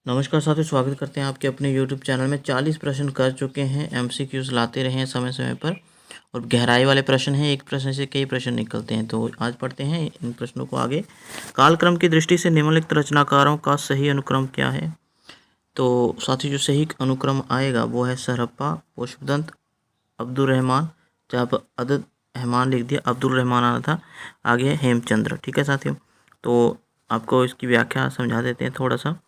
नमस्कार साथियों, स्वागत करते हैं आपके अपने YouTube चैनल में। 40 प्रश्न कर चुके हैं, MCQs लाते रहे हैं समय समय पर और गहराई वाले प्रश्न हैं। एक प्रश्न से कई प्रश्न निकलते हैं, तो आज पढ़ते हैं इन प्रश्नों को आगे। कालक्रम की दृष्टि से निम्नलिखित रचनाकारों का सही अनुक्रम क्या है? तो साथियों, जो सही अनुक्रम आएगा वो है सरहप्पा, पुष्पदंत, अब्दुल रहमान। जहाँ पर अदद रहमान लिख दिया, अब्दुल रहमान आना था। आगे है हेमचंद्र। ठीक है साथियों, तो आपको इसकी व्याख्या समझा देते हैं थोड़ा सा।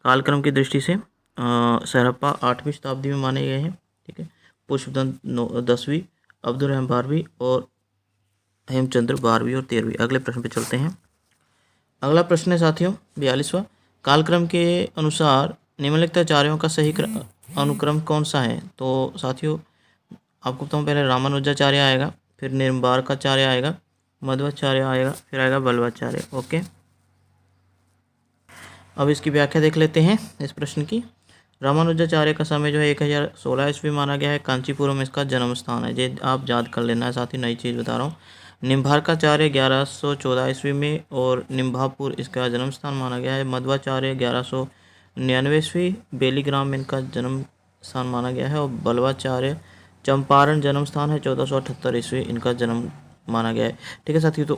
कालक्रम की दृष्टि से सरहप्पा 8वीं शताब्दी में माने गए हैं। ठीक है, पुष्पदंत 10वीं, अब्दुल रहमान 12वीं और हेमचंद्र 12वीं और 13वीं। अगले प्रश्न पे चलते हैं। अगला प्रश्न है साथियों 42वां। कालक्रम के अनुसार निम्नलिखित आचार्यों का सही अनुक्रम कौन सा है? तो साथियों आपको बताऊँ, पहले रामानुजाचार्य आएगा, फिर निम्बार्काचार्य आएगा, मध्वाचार्य आएगा, फिर आएगा बल्लवाचार्य। ओके, अब इसकी व्याख्या देख लेते हैं इस प्रश्न की। रामानुजाचार्य का समय जो है 1016 ईस्वी माना गया है। कांचीपुरम में इसका जन्म स्थान है, ये आप याद कर लेना है। साथ ही नई चीज़ बता रहा हूँ। निम्बार्काचार्य 1114 ईस्वी में और निम्बापुर इसका जन्म स्थान माना गया है। मध्वाचार्य 1199 ईस्वी, बेलीग्राम में इनका जन्म स्थान माना गया है। और बल्लवाचार्य चंपारण जन्म स्थान है, 1478 ईस्वी इनका जन्म माना गया है। ठीक है साथियों, तो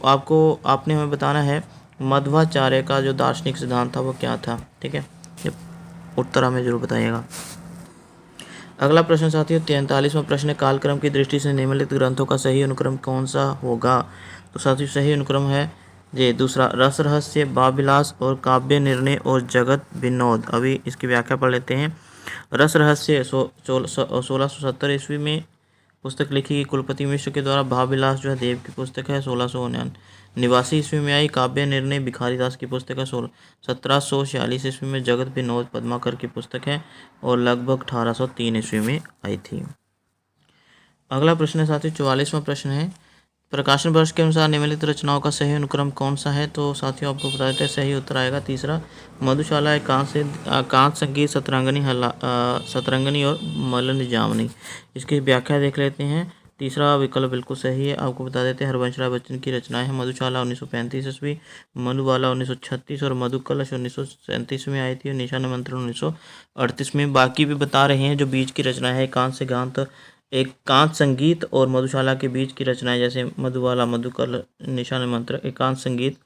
आपने हमें बताना है मध्वाचार्य का जो दार्शनिक सिद्धांत था वो क्या था। ठीक है, उत्तर हमें जरूर बताइएगा। अगला प्रश्न साथियों 43वां प्रश्न है। कालक्रम की दृष्टि से निम्नलिखित ग्रंथों का सही अनुक्रम कौन सा होगा? तो साथियों सही अनुक्रम है ये दूसरा, रस रहस्य, बाविलास और काव्य निर्णय और जगत विनोद। अभी इसकी व्याख्या पढ़ लेते हैं। रस रहस्य 1670 ईस्वी में पुस्तक लिखी गई कुलपति मिश्र के द्वारा। भावविलास जो है देव की पुस्तक है, 1689 ईस्वी में आई। काव्य निर्णय भिखारी दास की पुस्तक है, 1746 ईस्वी में। जगत विनोद पद्माकर की पुस्तक है और लगभग 1803 ईस्वी में आई थी। अगला प्रश्न है साथियों 44वां प्रश्न है। प्रकाशन वर्ष के अनुसार निम्नलिखित रचनाओं का सही अनुक्रम कौन सा है? तो साथियों आपको बता देते हैं, सही उत्तर आएगा तीसरा, मधुशाला एकांत संगीत सतरंगनी और मलन जामनी। इसकी व्याख्या देख लेते हैं। तीसरा विकल्प बिल्कुल सही है। आपको बता देते हैं हरवंश राय बच्चन की रचनाएं हैं। मधुशाला 1935 ईस्वी, मधुबाला 1936 और मधुकलश 1937 में आई थी और निशान मंत्र 1938 में। बाकी भी बता रहे हैं जो बीच की रचना है, एकांत संगीत और मधुशाला के बीच की रचनाएं, जैसे मधुबाला, मधुकल, निशान मंत्र, एकांत संगीत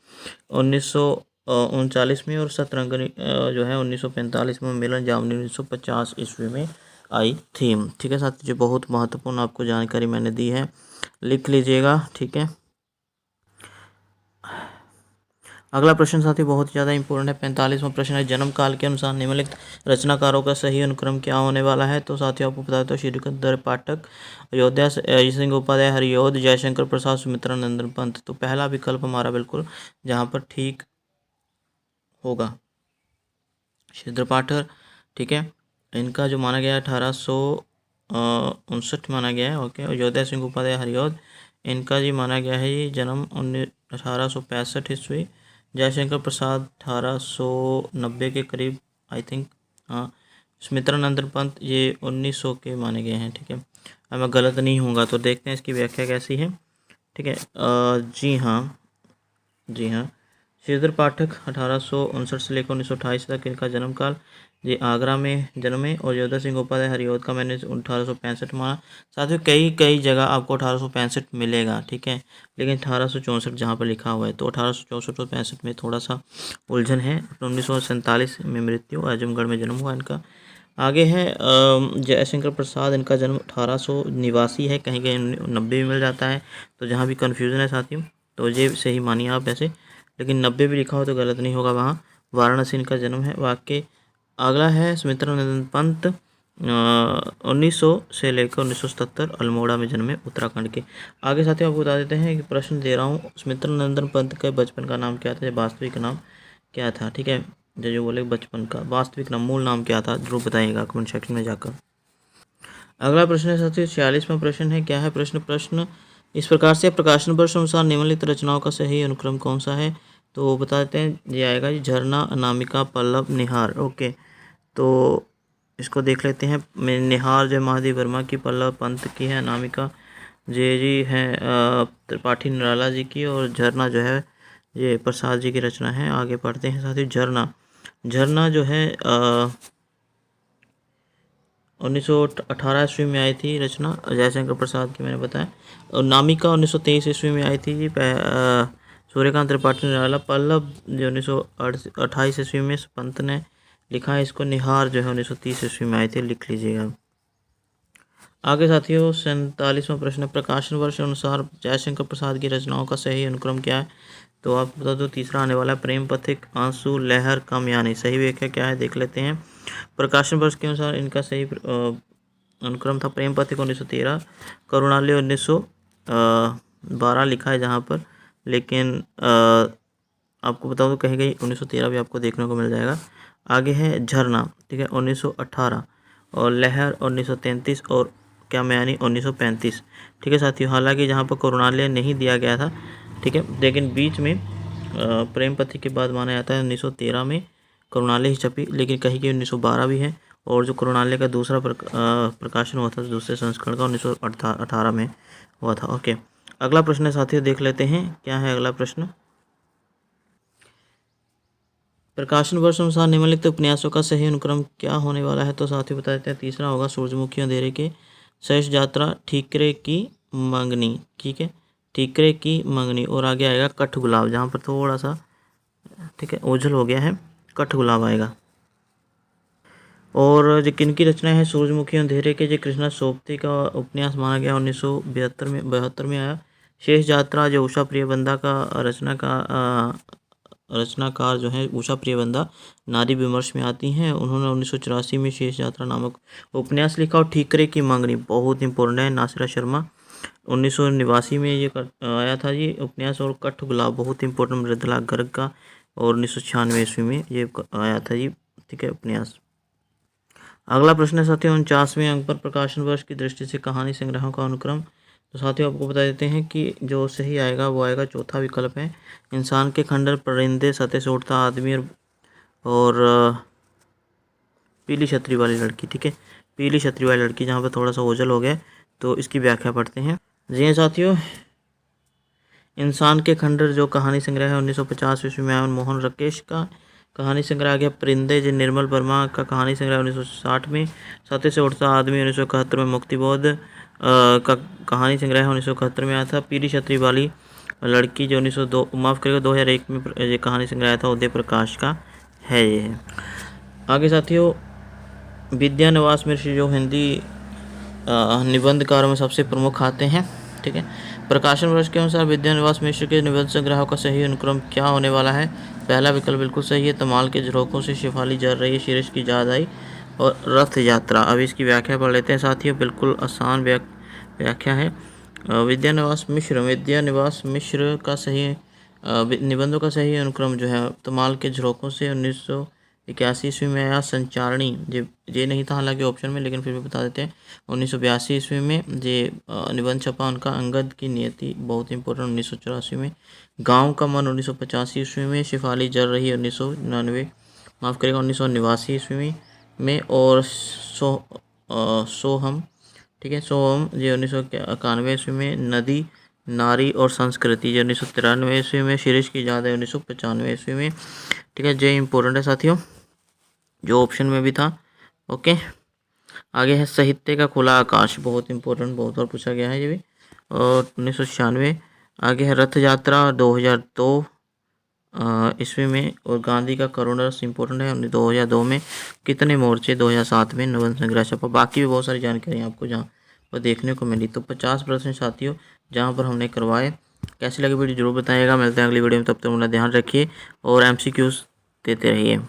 1939 में और सतरंगनी जो है 1945 में, मिलन जामनी 1950 ईस्वी में आई थी। ठीक है साथियों, जो बहुत महत्वपूर्ण आपको जानकारी मैंने दी है, लिख लीजिएगा। ठीक है, अगला प्रश्न साथी बहुत ज़्यादा इंपॉर्टेंट है। 45वां प्रश्न है। जन्म काल के अनुसार निम्नलिखित रचनाकारों का सही अनुक्रम क्या होने वाला है? तो साथियों आपको बता दो, श्रीकंदर पाठक, अयोध्या सिंह उपाध्याय, हरियोध, जयशंकर प्रसाद, सुमित्रा नंदन पंत। तो पहला विकल्प हमारा बिल्कुल जहाँ पर ठीक होगा, श्रीधर पाठक। ठीक है, इनका जो माना गया है 1859 माना गया है। ओके, अयोध्या सिंह उपाध्याय, हरियोध, इनका जी माना गया है ये जन्म 1865 ईस्वी। जयशंकर प्रसाद 1890 के करीब, आई थिंक। हाँ, सुमित्रा नंदन पंत ये 1900 के माने गए हैं। ठीक है, अब मैं गलत नहीं हूँगा तो देखते हैं इसकी व्याख्या कैसी है। ठीक है, जी हाँ, श्रीधर पाठक 1859 से लेकर 1928 तक इनका जन्म काल। ये आगरा में जन्मे। और अयोध्या सिंह उपाध्याय, हरियोध का मैंने 1865 माना। साथियों कई जगह आपको 1865 मिलेगा। ठीक है, लेकिन 1864 जहाँ पर लिखा हुआ है, तो 1864 और 65 में थोड़ा सा उलझन है। 1947 में मृत्यु, आजमगढ़ में जन्म हुआ इनका। आगे है जयशंकर प्रसाद, इनका जन्म 1889 है, कहीं कहीं 90 भी मिल जाता है, तो जहाँ भी कन्फ्यूज़न है साथियों तो ये सही मानिए आप वैसे, लेकिन 90 भी लिखा हो तो गलत नहीं होगा वहाँ। वाराणसी इनका जन्म है। वाक्य अगला है सुमित्रा नंदन पंत 1900 से लेकर 1977 अल्मोड़ा में जन्मे, उत्तराखंड के। आगे साथियों आपको बता देते हैं कि प्रश्न दे रहा हूँ, सुमित्रा नंदन पंत के बचपन का नाम क्या था, वास्तविक नाम क्या था? ठीक है, जो बोले बचपन का वास्तविक नाम, मूल नाम क्या था, जरूर बताइएगा कमेंट सेक्शन में जाकर। अगला प्रश्न है साथियों 46वां प्रश्न है। क्या है प्रश्न इस प्रकार से, प्रकाशन वर्ष अनुसार निम्नलिखित रचनाओं का सही अनुक्रम कौन सा है? तो बता देते हैं, ये आएगा जी झरना, अनामिका, पल्लव, निहार। ओके, तो इसको देख लेते हैं। निहार जो महादेव वर्मा की, पल्लव पंत की है, अनामिका जे जी है त्रिपाठी निराला जी की, और झरना जो है ये प्रसाद जी की रचना है। आगे पढ़ते हैं साथियों। झरना झरना जो है 1918 ईस्वी में आई थी रचना जयशंकर प्रसाद की, मैंने बताया। और नामिका 1923 ईस्वी में आई थी जी। सूर्यकांत त्रिपाठी निराला। पल्लव जो 1928 ईस्वी में पंत ने लिखा है इसको। निहार जो है 1930 ईस्वी में आई थी, लिख लीजिएगा। आगे साथियों 47वां प्रश्न, प्रकाशन वर्ष अनुसार जयशंकर प्रसाद की रचनाओं का सही अनुक्रम क्या है? तो आपको बता दो तीसरा आने वाला है, प्रेम पथिक, आंसू, लहर, कामयानी। सही व्याख्या क्या है देख लेते हैं। प्रकाशन वर्ष के अनुसार इनका सही अनुक्रम था प्रेम पथिक 1913, करुणालय 1912 लिखा है जहाँ पर, लेकिन आपको बता दो कहीं कहीं 1913 भी आपको देखने को मिल जाएगा। आगे है झरना, ठीक है, 1918, और लहर 1933, और कामयानी 1935। ठीक है साथियों, हालांकि जहाँ पर करुणालय नहीं दिया गया था, ठीक है, लेकिन बीच में प्रेम पथिक के बाद माना जाता है 1913 में करुणालय ही छपी, लेकिन कहीं की 1912 भी है। और जो करुणालय का दूसरा प्रकाशन हुआ था दूसरे संस्करण का 1918 में हुआ था। ओके, अगला प्रश्न साथियों देख लेते हैं, क्या है अगला प्रश्न। प्रकाशन वर्ष अनुसार निम्नलिखित उपन्यासों का सही अनुक्रम क्या होने वाला है? तो साथियों बता देते हैं, तीसरा होगा सूरजमुखी अंधेरे के, शेष यात्रा, ठीकरे की मंगनी, ठीक है, ठीकरे की मंगनी, और आगे आएगा कठ गुलाब, जहाँ पर थोड़ा सा, ठीक है, ओझल हो गया है, कठ गुलाब आएगा। और जो किन की रचना है, सूरजमुखी अंधेरे के जो कृष्णा सोपती का उपन्यास माना गया 1972 में आया। शेष यात्रा जो उषा प्रियबंदा का रचनाकार जो है उषा प्रियबंदा नारी विमर्श में आती हैं। उन्होंने 1984 में शेष यात्रा नामक उपन्यास लिखा। और ठीकरे की मंगनी बहुत इंपॉर्टेंट है, नासिरा शर्मा 1989 में ये आया था ये उपन्यास। और कठ गुलाब बहुत इंपॉर्टेंट, मृदुला गर्ग का, और 1996 ईस्वी में ये आया था जी, ठीक है, उपन्यास। अगला प्रश्न है साथियों 49वें अंक पर, प्रकाशन वर्ष की दृष्टि से कहानी संग्रहों का अनुक्रम। तो साथियों आपको बता देते हैं कि जो सही आएगा वो आएगा चौथा विकल्प है, इंसान के खंडर, परिंदे, सतह से उड़ता आदमी, और पीली छतरी वाली लड़की, ठीक है, पीली छतरी वाली लड़की, जहाँ पर थोड़ा सा ओझल हो गया। तो इसकी व्याख्या पढ़ते हैं। जी हाँ साथियों, इंसान के खंडर जो कहानी संग्रह है 1950 ईस्वी में आया मोहन राकेश का। कहानी संग्रह आ गया परिंदे जो निर्मल वर्मा का कहानी संग्रह 1960 में। सतह से उड़ता आदमी 1971 में मुक्तिबोध का कहानी संग्रह 1971 में आया था। पीली छतरी वाली लड़की जो 1902 माफ़ करेगा 2001 में ये कहानी संग्रह आया था, उदय प्रकाश का है ये। आगे साथियों विद्यानिवास मिश्र जो हिंदी निबंधकारों में सबसे प्रमुख आते हैं, ठीक है। प्रकाशन वर्ष के अनुसार विद्यानिवास मिश्र के निबंध संग्रहों का सही अनुक्रम क्या होने वाला है? पहला विकल्प बिल्कुल सही है, तमाल के झरोकों से शिफाली जल रही, शीरष की याद आई, और रथ यात्रा। अब इसकी व्याख्या पढ़ लेते हैं साथियों, बिल्कुल आसान व्याख्या है। विद्यानिवास मिश्र का सही निबंधों का सही अनुक्रम जो है, तमाल के झरोकों से 1981 ईस्वी में आया। संचारणी ये नहीं था हालांकि ऑप्शन में, लेकिन फिर भी बता देते हैं 1982 ईस्वी में ये निबंध छपा उनका। अंगद की नियति बहुत इंपॉर्टेंट 1984 में। गांव का मन 1985 ईस्वी में। शिफाली जल रही 1999 माफ़ करेगा 1989 ईस्वी में। और सोहम, ठीक है, सोहम ये 1991 ईस्वी में। नदी, नारी और संस्कृति जो 1993 ईस्वी में। शीर्ष की याद है 1995 ईस्वी में, ठीक है। ये इंपॉर्टेंट है साथियों, जो ऑप्शन में भी था। ओके, आगे है साहित्य का खुला आकाश, बहुत इंपॉर्टेंट, बहुत बार पूछा गया है ये भी, और 1996। आगे है रथ यात्रा 2002 ईस्वी में। और गांधी का करुण रस इंपॉर्टेंट है 2002 में। कितने मोर्चे 2007 में निबंध संग्रह छपा। बाकी भी बहुत सारी जानकारी आपको जहाँ पर देखने को मिली। तो 50 प्रश्न साथियों जहाँ पर हमने करवाए। कैसी लगी वीडियो जरूर बताइएगा। मिलते हैं अगली वीडियो में, तब तक अपना ध्यान रखिए और MCQs देते रहिए।